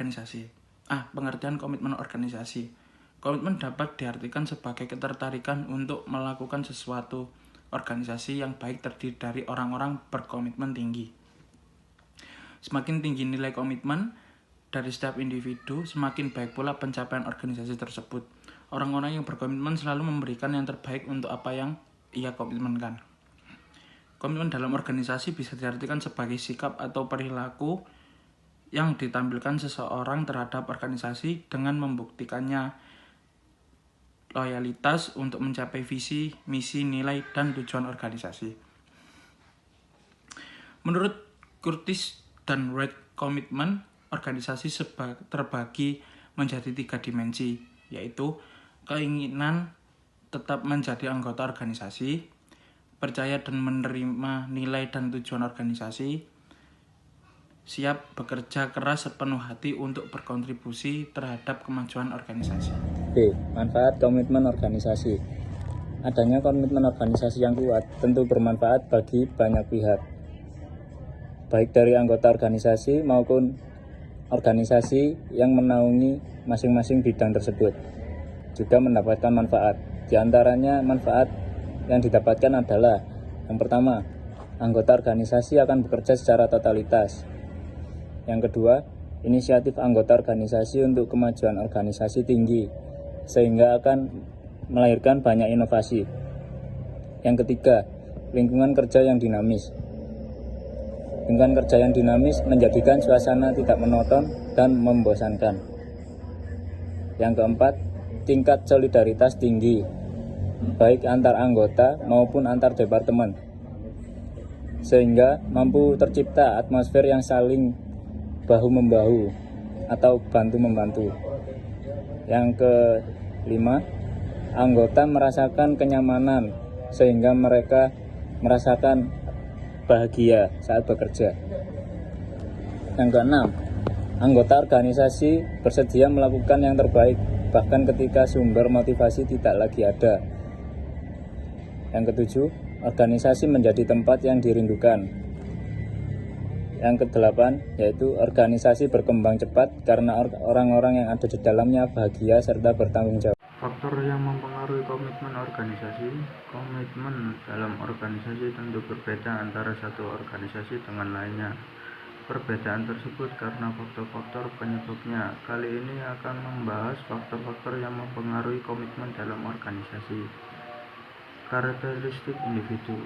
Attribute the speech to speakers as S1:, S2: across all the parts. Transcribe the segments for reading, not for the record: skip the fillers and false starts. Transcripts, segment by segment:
S1: organisasi. Pengertian komitmen organisasi. Komitmen dapat diartikan sebagai ketertarikan untuk melakukan sesuatu organisasi yang baik terdiri dari orang-orang berkomitmen tinggi. Semakin tinggi nilai komitmen dari setiap individu, semakin baik pula pencapaian organisasi tersebut. Orang-orang yang berkomitmen selalu memberikan yang terbaik untuk apa yang ia komitmenkan. Komitmen dalam organisasi bisa diartikan sebagai sikap atau perilaku yang ditampilkan seseorang terhadap organisasi dengan membuktikannya loyalitas untuk mencapai visi, misi, nilai, dan tujuan organisasi. Menurut Curtis dan Wright, komitmen organisasi terbagi menjadi 3 dimensi, yaitu keinginan tetap menjadi anggota organisasi, percaya dan menerima nilai dan tujuan organisasi, siap bekerja keras sepenuh hati untuk berkontribusi terhadap kemajuan organisasi.
S2: B. Manfaat komitmen organisasi. Adanya komitmen organisasi yang kuat tentu bermanfaat bagi banyak pihak, baik dari anggota organisasi maupun organisasi yang menaungi masing-masing bidang tersebut juga mendapatkan manfaat. Di antaranya manfaat yang didapatkan adalah: yang pertama, anggota organisasi akan bekerja secara totalitas. Yang kedua, inisiatif anggota organisasi untuk kemajuan organisasi tinggi, sehingga akan melahirkan banyak inovasi. Yang ketiga, lingkungan kerja yang dinamis. Lingkungan kerja yang dinamis menjadikan suasana tidak monoton dan membosankan. Yang keempat, tingkat solidaritas tinggi, baik antar anggota maupun antar departemen, sehingga mampu tercipta atmosfer yang saling bahu-membahu atau bantu-membantu. Yang kelima, anggota merasakan kenyamanan sehingga mereka merasakan bahagia saat bekerja. Yang keenam, anggota organisasi bersedia melakukan yang terbaik bahkan ketika sumber motivasi tidak lagi ada. Yang ketujuh, organisasi menjadi tempat yang dirindukan. Yang kedelapan, yaitu organisasi berkembang cepat karena orang-orang yang ada di dalamnya bahagia serta bertanggung jawab.
S1: Faktor yang mempengaruhi komitmen organisasi. Komitmen dalam organisasi tentu berbeda antara satu organisasi dengan lainnya. Perbedaan tersebut karena faktor-faktor penyebabnya. Kali ini akan membahas faktor-faktor yang mempengaruhi komitmen dalam organisasi. Karakteristik individu.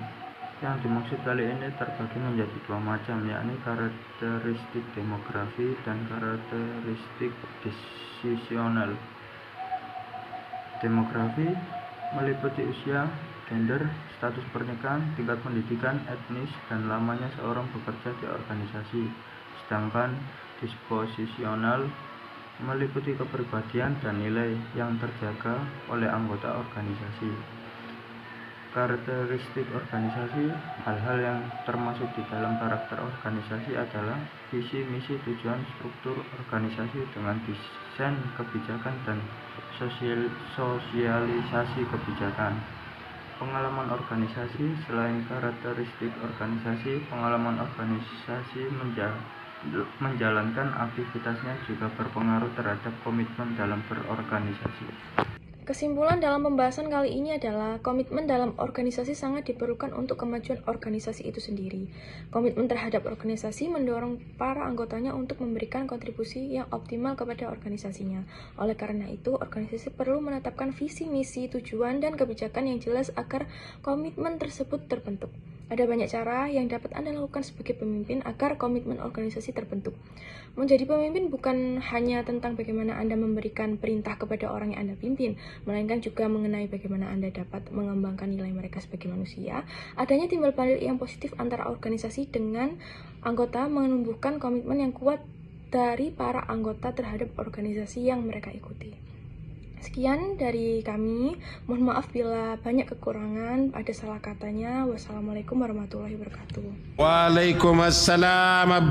S1: Yang dimaksud kali ini terbagi menjadi 2 macam, yakni karakteristik demografi dan karakteristik decisional. Demografi meliputi usia, gender, status pernikahan, tingkat pendidikan, etnis, dan lamanya seorang bekerja di organisasi. Sedangkan disposisional meliputi kepribadian dan nilai yang terjaga oleh anggota organisasi. Karakteristik organisasi. Hal-hal yang termasuk di dalam karakter organisasi adalah visi, misi, tujuan, struktur organisasi dengan desain kebijakan dan sosialisasi kebijakan. Pengalaman organisasi. Selain karakteristik organisasi, pengalaman organisasi menjalankan aktivitasnya juga berpengaruh terhadap komitmen dalam berorganisasi.
S3: Kesimpulan dalam pembahasan kali ini adalah komitmen dalam organisasi sangat diperlukan untuk kemajuan organisasi itu sendiri. Komitmen terhadap organisasi mendorong para anggotanya untuk memberikan kontribusi yang optimal kepada organisasinya. Oleh karena itu, organisasi perlu menetapkan visi, misi, tujuan, dan kebijakan yang jelas agar komitmen tersebut terbentuk. Ada banyak cara yang dapat Anda lakukan sebagai pemimpin agar komitmen organisasi terbentuk. Menjadi pemimpin bukan hanya tentang bagaimana Anda memberikan perintah kepada orang yang Anda pimpin, melainkan juga mengenai bagaimana Anda dapat mengembangkan nilai mereka sebagai manusia. Adanya timbal balik yang positif antara organisasi dengan anggota menumbuhkan komitmen yang kuat dari para anggota terhadap organisasi yang mereka ikuti. Sekian dari kami. Mohon maaf bila banyak kekurangan, ada salah katanya. Wassalamualaikum warahmatullahi wabarakatuh.
S4: Waalaikumsalam.